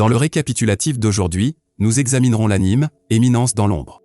Dans le récapitulatif d'aujourd'hui, nous examinerons l'anime « Éminence dans l'ombre ».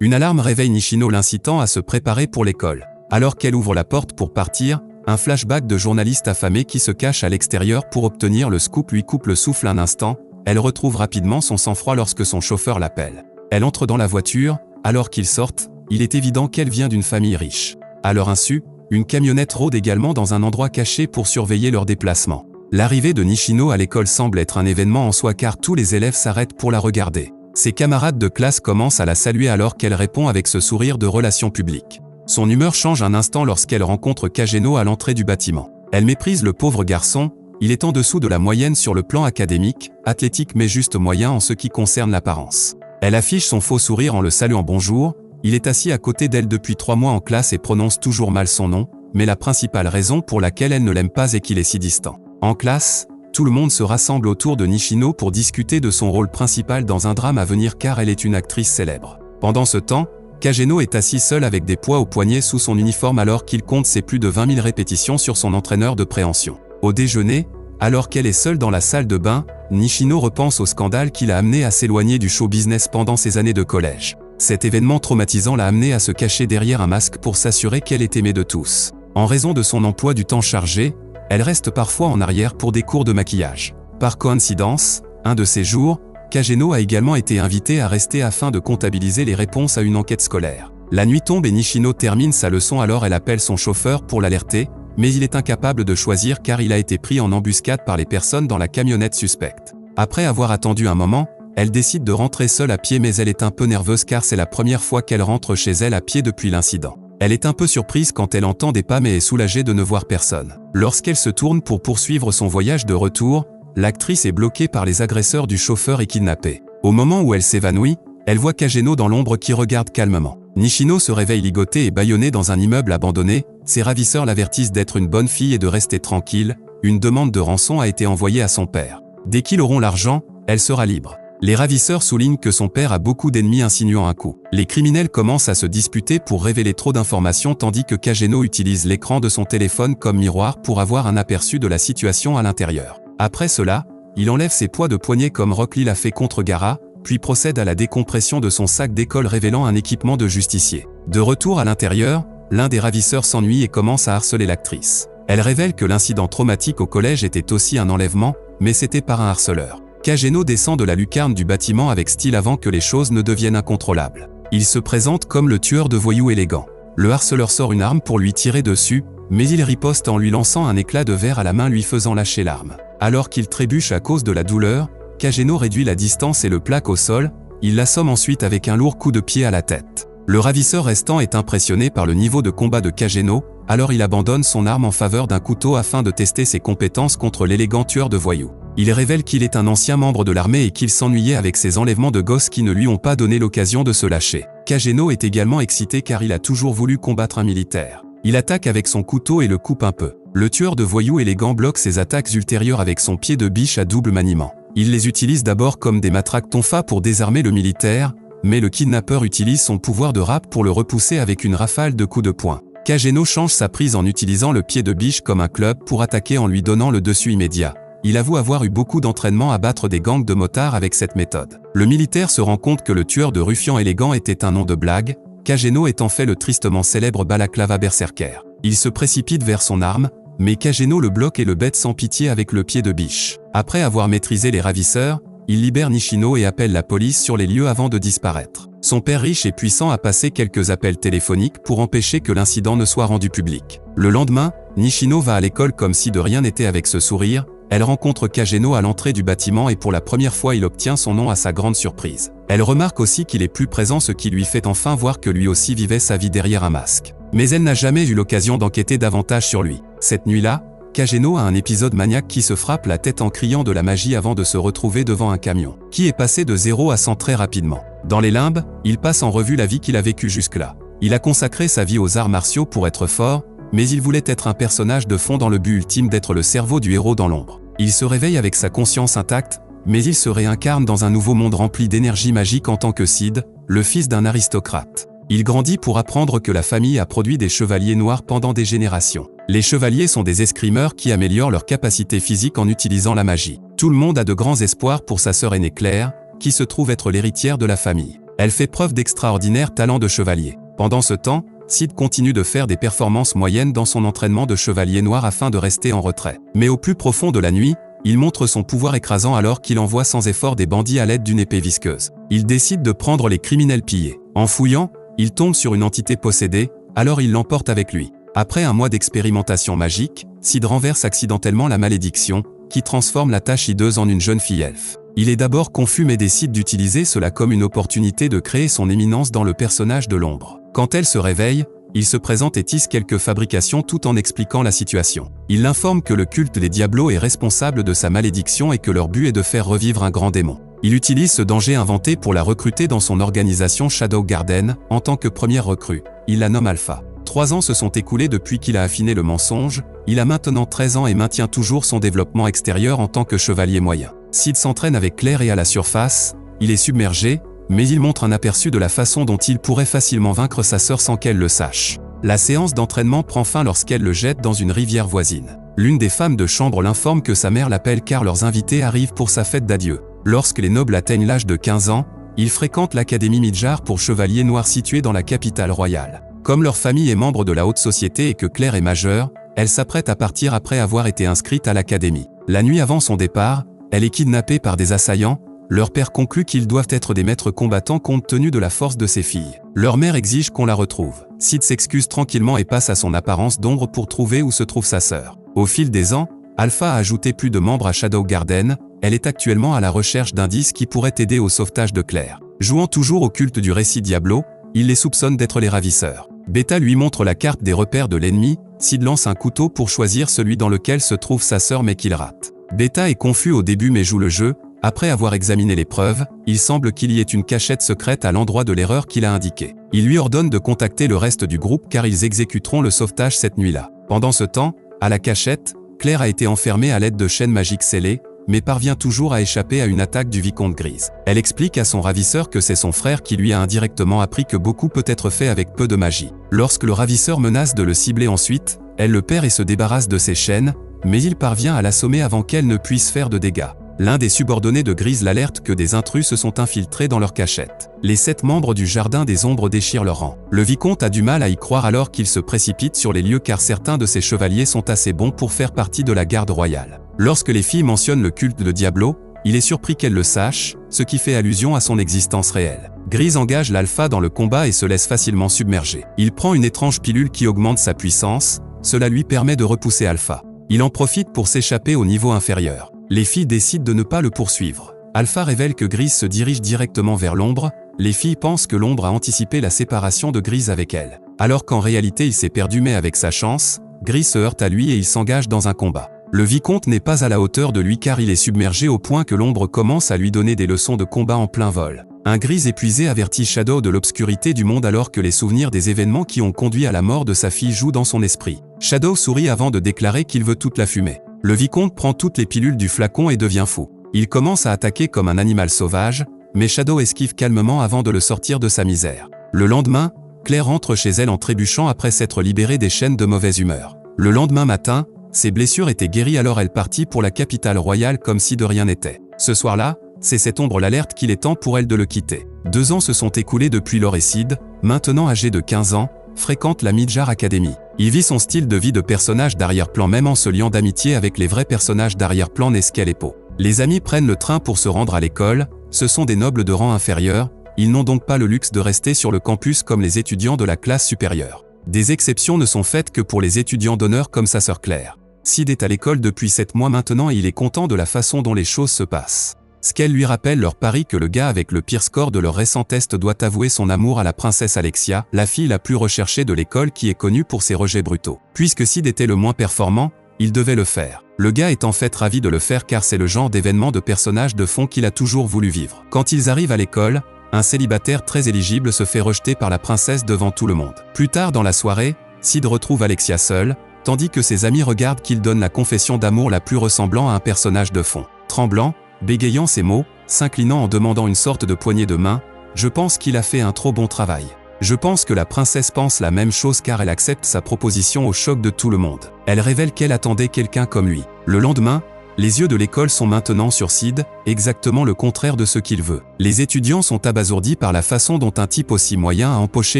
Une alarme réveille Nishino l'incitant à se préparer pour l'école. Alors qu'elle ouvre la porte pour partir, un flashback de journaliste affamé qui se cache à l'extérieur pour obtenir le scoop lui coupe le souffle un instant. Elle retrouve rapidement son sang-froid lorsque son chauffeur l'appelle. Elle entre dans la voiture, alors qu'ils sortent, il est évident qu'elle vient d'une famille riche. À leur insu, une camionnette rôde également dans un endroit caché pour surveiller leur déplacement. L'arrivée de Nishino à l'école semble être un événement en soi car tous les élèves s'arrêtent pour la regarder. Ses camarades de classe commencent à la saluer alors qu'elle répond avec ce sourire de relations publiques. Son humeur change un instant lorsqu'elle rencontre Kageno à l'entrée du bâtiment. Elle méprise le pauvre garçon, il est en dessous de la moyenne sur le plan académique, athlétique mais juste moyen en ce qui concerne l'apparence. Elle affiche son faux sourire en le saluant bonjour, il est assis à côté d'elle depuis 3 mois en classe et prononce toujours mal son nom, mais la principale raison pour laquelle elle ne l'aime pas est qu'il est si distant. En classe, tout le monde se rassemble autour de Nishino pour discuter de son rôle principal dans un drame à venir car elle est une actrice célèbre. Pendant ce temps, Kageno est assis seul avec des poids au poignet sous son uniforme alors qu'il compte ses plus de 20 000 répétitions sur son entraîneur de préhension. Au déjeuner, alors qu'elle est seule dans la salle de bain, Nishino repense au scandale qui l'a amené à s'éloigner du show business pendant ses années de collège. Cet événement traumatisant l'a amené à se cacher derrière un masque pour s'assurer qu'elle est aimée de tous. En raison de son emploi du temps chargé, elle reste parfois en arrière pour des cours de maquillage. Par coïncidence, un de ces jours, Kageno a également été invité à rester afin de comptabiliser les réponses à une enquête scolaire. La nuit tombe et Nishino termine sa leçon alors elle appelle son chauffeur pour l'alerter, mais il est incapable de choisir car il a été pris en embuscade par les personnes dans la camionnette suspecte. Après avoir attendu un moment, elle décide de rentrer seule à pied mais elle est un peu nerveuse car c'est la première fois qu'elle rentre chez elle à pied depuis l'incident. Elle est un peu surprise quand elle entend des pas mais est soulagée de ne voir personne. Lorsqu'elle se tourne pour poursuivre son voyage de retour, l'actrice est bloquée par les agresseurs du chauffeur et kidnappée. Au moment où elle s'évanouit, elle voit Kageno dans l'ombre qui regarde calmement. Nishino se réveille ligoté et bâillonné dans un immeuble abandonné, ses ravisseurs l'avertissent d'être une bonne fille et de rester tranquille, une demande de rançon a été envoyée à son père. Dès qu'ils auront l'argent, elle sera libre. Les ravisseurs soulignent que son père a beaucoup d'ennemis insinuant un coup. Les criminels commencent à se disputer pour révéler trop d'informations tandis que Kageno utilise l'écran de son téléphone comme miroir pour avoir un aperçu de la situation à l'intérieur. Après cela, il enlève ses poids de poignet comme Rock Lee l'a fait contre Gaara, puis procède à la décompression de son sac d'école révélant un équipement de justicier. De retour à l'intérieur, l'un des ravisseurs s'ennuie et commence à harceler l'actrice. Elle révèle que l'incident traumatique au collège était aussi un enlèvement, mais c'était par un harceleur. Kageno descend de la lucarne du bâtiment avec style avant que les choses ne deviennent incontrôlables. Il se présente comme le tueur de voyous élégant. Le harceleur sort une arme pour lui tirer dessus, mais il riposte en lui lançant un éclat de verre à la main lui faisant lâcher l'arme. Alors qu'il trébuche à cause de la douleur, Kageno réduit la distance et le plaque au sol, il l'assomme ensuite avec un lourd coup de pied à la tête. Le ravisseur restant est impressionné par le niveau de combat de Kageno, alors il abandonne son arme en faveur d'un couteau afin de tester ses compétences contre l'élégant tueur de voyous. Il révèle qu'il est un ancien membre de l'armée et qu'il s'ennuyait avec ses enlèvements de gosses qui ne lui ont pas donné l'occasion de se lâcher. Kageno est également excité car il a toujours voulu combattre un militaire. Il attaque avec son couteau et le coupe un peu. Le tueur de voyous élégant bloque ses attaques ultérieures avec son pied de biche à double maniement. Il les utilise d'abord comme des matraques tonfa pour désarmer le militaire, mais le kidnappeur utilise son pouvoir de rap pour le repousser avec une rafale de coups de poing. Kageno change sa prise en utilisant le pied de biche comme un club pour attaquer en lui donnant le dessus immédiat. Il avoue avoir eu beaucoup d'entraînement à battre des gangs de motards avec cette méthode. Le militaire se rend compte que le tueur de ruffians élégant était un nom de blague, Kageno est en fait le tristement célèbre Balaclava Berserker. Il se précipite vers son arme, mais Kageno le bloque et le bête sans pitié avec le pied de biche. Après avoir maîtrisé les ravisseurs, il libère Nishino et appelle la police sur les lieux avant de disparaître. Son père riche et puissant a passé quelques appels téléphoniques pour empêcher que l'incident ne soit rendu public. Le lendemain, Nishino va à l'école comme si de rien n'était avec ce sourire. Elle rencontre Kageno à l'entrée du bâtiment et pour la première fois il obtient son nom à sa grande surprise. Elle remarque aussi qu'il est plus présent, ce qui lui fait enfin voir que lui aussi vivait sa vie derrière un masque. Mais elle n'a jamais eu l'occasion d'enquêter davantage sur lui. Cette nuit-là, Kageno a un épisode maniaque qui se frappe la tête en criant de la magie avant de se retrouver devant un camion, qui est passé de 0 à 100 très rapidement. Dans les limbes, il passe en revue la vie qu'il a vécue jusque-là. Il a consacré sa vie aux arts martiaux pour être fort, mais il voulait être un personnage de fond dans le but ultime d'être le cerveau du héros dans l'ombre. Il se réveille avec sa conscience intacte, mais il se réincarne dans un nouveau monde rempli d'énergie magique en tant que Sid, le fils d'un aristocrate. Il grandit pour apprendre que la famille a produit des chevaliers noirs pendant des générations. Les chevaliers sont des escrimeurs qui améliorent leur capacité physique en utilisant la magie. Tout le monde a de grands espoirs pour sa sœur aînée Claire, qui se trouve être l'héritière de la famille. Elle fait preuve d'extraordinaires talents de chevalier. Pendant ce temps, Sid continue de faire des performances moyennes dans son entraînement de chevalier noir afin de rester en retrait. Mais au plus profond de la nuit, il montre son pouvoir écrasant alors qu'il envoie sans effort des bandits à l'aide d'une épée visqueuse. Il décide de prendre les criminels pillés. En fouillant, il tombe sur une entité possédée, alors il l'emporte avec lui. Après un mois d'expérimentation magique, Sid renverse accidentellement la malédiction, qui transforme la tâche hideuse en une jeune fille elfe. Il est d'abord confus mais décide d'utiliser cela comme une opportunité de créer son éminence dans le personnage de l'ombre. Quand elle se réveille, il se présente et tisse quelques fabrications tout en expliquant la situation. Il l'informe que le culte des Diablos est responsable de sa malédiction et que leur but est de faire revivre un grand démon. Il utilise ce danger inventé pour la recruter dans son organisation Shadow Garden, en tant que première recrue. Il la nomme Alpha. 3 ans se sont écoulés depuis qu'il a affiné le mensonge, il a maintenant 13 ans et maintient toujours son développement extérieur en tant que chevalier moyen. Sid s'entraîne avec Claire et à la surface, il est submergé, mais il montre un aperçu de la façon dont il pourrait facilement vaincre sa sœur sans qu'elle le sache. La séance d'entraînement prend fin lorsqu'elle le jette dans une rivière voisine. L'une des femmes de chambre l'informe que sa mère l'appelle car leurs invités arrivent pour sa fête d'adieu. Lorsque les nobles atteignent l'âge de 15 ans, ils fréquentent l'Académie Midjar pour chevaliers noirs située dans la capitale royale. Comme leur famille est membre de la haute société et que Claire est majeure, elle s'apprête à partir après avoir été inscrite à l'académie. La nuit avant son départ, elle est kidnappée par des assaillants. Leur père conclut qu'ils doivent être des maîtres combattants compte tenu de la force de ses filles. Leur mère exige qu'on la retrouve. Sid s'excuse tranquillement et passe à son apparence d'ombre pour trouver où se trouve sa sœur. Au fil des ans, Alpha a ajouté plus de membres à Shadow Garden. Elle est actuellement à la recherche d'indices qui pourraient aider au sauvetage de Claire. Jouant toujours au culte du récit Diablo, il les soupçonne d'être les ravisseurs. Beta lui montre la carte des repères de l'ennemi. Sid lance un couteau pour choisir celui dans lequel se trouve sa sœur mais qu'il rate. Beta est confus au début mais joue le jeu. Après avoir examiné les preuves, il semble qu'il y ait une cachette secrète à l'endroit de l'erreur qu'il a indiquée. Il lui ordonne de contacter le reste du groupe car ils exécuteront le sauvetage cette nuit-là. Pendant ce temps, à la cachette, Claire a été enfermée à l'aide de chaînes magiques scellées, mais parvient toujours à échapper à une attaque du vicomte Grise. Elle explique à son ravisseur que c'est son frère qui lui a indirectement appris que beaucoup peut être fait avec peu de magie. Lorsque le ravisseur menace de le cibler ensuite, elle le perd et se débarrasse de ses chaînes, mais il parvient à l'assommer avant qu'elle ne puisse faire de dégâts. L'un des subordonnés de Grise l'alerte que des intrus se sont infiltrés dans leur cachette. Les 7 membres du Jardin des Ombres déchirent leur rang. Le vicomte a du mal à y croire alors qu'il se précipite sur les lieux car certains de ses chevaliers sont assez bons pour faire partie de la garde royale. Lorsque les filles mentionnent le culte de Diablo, il est surpris qu'elles le sachent, ce qui fait allusion à son existence réelle. Grise engage l'Alpha dans le combat et se laisse facilement submerger. Il prend une étrange pilule qui augmente sa puissance, cela lui permet de repousser Alpha. Il en profite pour s'échapper au niveau inférieur. Les filles décident de ne pas le poursuivre. Alpha révèle que Grise se dirige directement vers l'ombre. Les filles pensent que l'ombre a anticipé la séparation de Grise avec elle. Alors qu'en réalité il s'est perdu mais avec sa chance, Grise se heurte à lui et il s'engage dans un combat. Le vicomte n'est pas à la hauteur de lui car il est submergé au point que l'ombre commence à lui donner des leçons de combat en plein vol. Un Grise épuisé avertit Shadow de l'obscurité du monde alors que les souvenirs des événements qui ont conduit à la mort de sa fille jouent dans son esprit. Shadow sourit avant de déclarer qu'il veut toute la fumée. Le vicomte prend toutes les pilules du flacon et devient fou. Il commence à attaquer comme un animal sauvage, mais Shadow esquive calmement avant de le sortir de sa misère. Le lendemain, Claire rentre chez elle en trébuchant après s'être libérée des chaînes de mauvaise humeur. Le lendemain matin, ses blessures étaient guéries alors elle partit pour la capitale royale comme si de rien n'était. Ce soir-là, c'est cette ombre l'alerte qu'il est temps pour elle de le quitter. 2 ans se sont écoulés depuis lors et Sid, maintenant âgé de 15 ans, fréquente la Midjar Academy. Il vit son style de vie de personnage d'arrière-plan même en se liant d'amitié avec les vrais personnages d'arrière-plan Neskel et Po. Les amis prennent le train pour se rendre à l'école, ce sont des nobles de rang inférieur, ils n'ont donc pas le luxe de rester sur le campus comme les étudiants de la classe supérieure. Des exceptions ne sont faites que pour les étudiants d'honneur comme sa sœur Claire. Sid est à l'école depuis 7 mois maintenant et il est content de la façon dont les choses se passent. Skell lui rappelle leur pari que le gars avec le pire score de leur récent test doit avouer son amour à la princesse Alexia, la fille la plus recherchée de l'école qui est connue pour ses rejets brutaux. Puisque Sid était le moins performant, il devait le faire. Le gars est en fait ravi de le faire car c'est le genre d'événement de personnage de fond qu'il a toujours voulu vivre. Quand ils arrivent à l'école, un célibataire très éligible se fait rejeter par la princesse devant tout le monde. Plus tard dans la soirée, Sid retrouve Alexia seule, tandis que ses amis regardent qu'il donne la confession d'amour la plus ressemblant à un personnage de fond. Tremblant, bégayant ces mots, s'inclinant en demandant une sorte de poignée de main, je pense qu'il a fait un trop bon travail. Je pense que la princesse pense la même chose car elle accepte sa proposition au choc de tout le monde. Elle révèle qu'elle attendait quelqu'un comme lui. Le lendemain, les yeux de l'école sont maintenant sur Sid, exactement le contraire de ce qu'il veut. Les étudiants sont abasourdis par la façon dont un type aussi moyen a empoché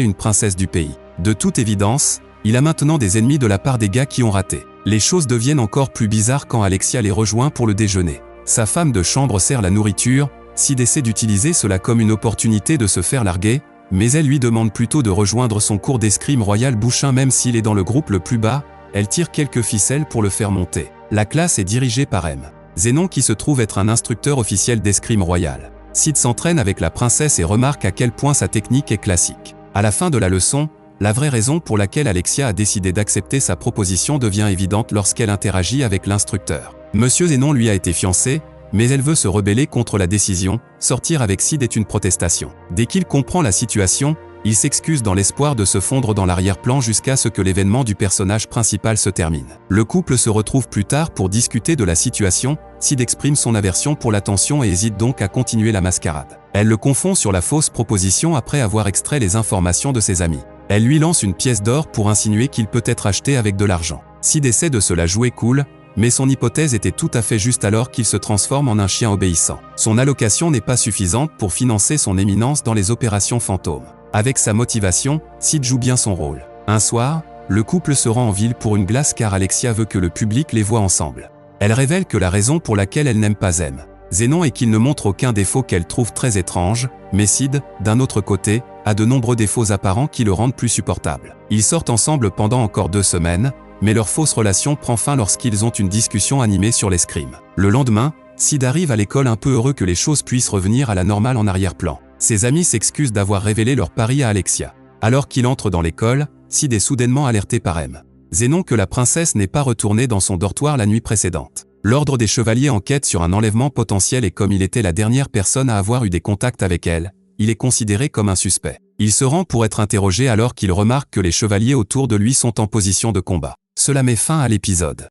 une princesse du pays. De toute évidence, il a maintenant des ennemis de la part des gars qui ont raté. Les choses deviennent encore plus bizarres quand Alexia les rejoint pour le déjeuner. Sa femme de chambre sert la nourriture, Sid essaie d'utiliser cela comme une opportunité de se faire larguer, mais elle lui demande plutôt de rejoindre son cours d'escrime royal bouchin même s'il est dans le groupe le plus bas, elle tire quelques ficelles pour le faire monter. La classe est dirigée par M. Zénon qui se trouve être un instructeur officiel d'escrime royal. Sid s'entraîne avec la princesse et remarque à quel point sa technique est classique. À la fin de la leçon, la vraie raison pour laquelle Alexia a décidé d'accepter sa proposition devient évidente lorsqu'elle interagit avec l'instructeur. Monsieur Zénon lui a été fiancé, mais elle veut se rebeller contre la décision, sortir avec Sid est une protestation. Dès qu'il comprend la situation, il s'excuse dans l'espoir de se fondre dans l'arrière-plan jusqu'à ce que l'événement du personnage principal se termine. Le couple se retrouve plus tard pour discuter de la situation, Sid exprime son aversion pour l'attention et hésite donc à continuer la mascarade. Elle le confond sur la fausse proposition après avoir extrait les informations de ses amis. Elle lui lance une pièce d'or pour insinuer qu'il peut être acheté avec de l'argent. Sid essaie de se la jouer cool, mais son hypothèse était tout à fait juste alors qu'il se transforme en un chien obéissant. Son allocation n'est pas suffisante pour financer son éminence dans les opérations fantômes. Avec sa motivation, Sid joue bien son rôle. Un soir, le couple se rend en ville pour une glace car Alexia veut que le public les voie ensemble. Elle révèle que la raison pour laquelle elle n'aime pas M. Zénon est qu'il ne montre aucun défaut qu'elle trouve très étrange, mais Sid, d'un autre côté, a de nombreux défauts apparents qui le rendent plus supportable. Ils sortent ensemble pendant encore 2 semaines, mais leur fausse relation prend fin lorsqu'ils ont une discussion animée sur l'escrime. Le lendemain, Sid arrive à l'école un peu heureux que les choses puissent revenir à la normale en arrière-plan. Ses amis s'excusent d'avoir révélé leur pari à Alexia. Alors qu'il entre dans l'école, Sid est soudainement alerté par M. Zénon que la princesse n'est pas retournée dans son dortoir la nuit précédente. L'ordre des chevaliers enquête sur un enlèvement potentiel et comme il était la dernière personne à avoir eu des contacts avec elle, il est considéré comme un suspect. Il se rend pour être interrogé alors qu'il remarque que les chevaliers autour de lui sont en position de combat. Cela met fin à l'épisode.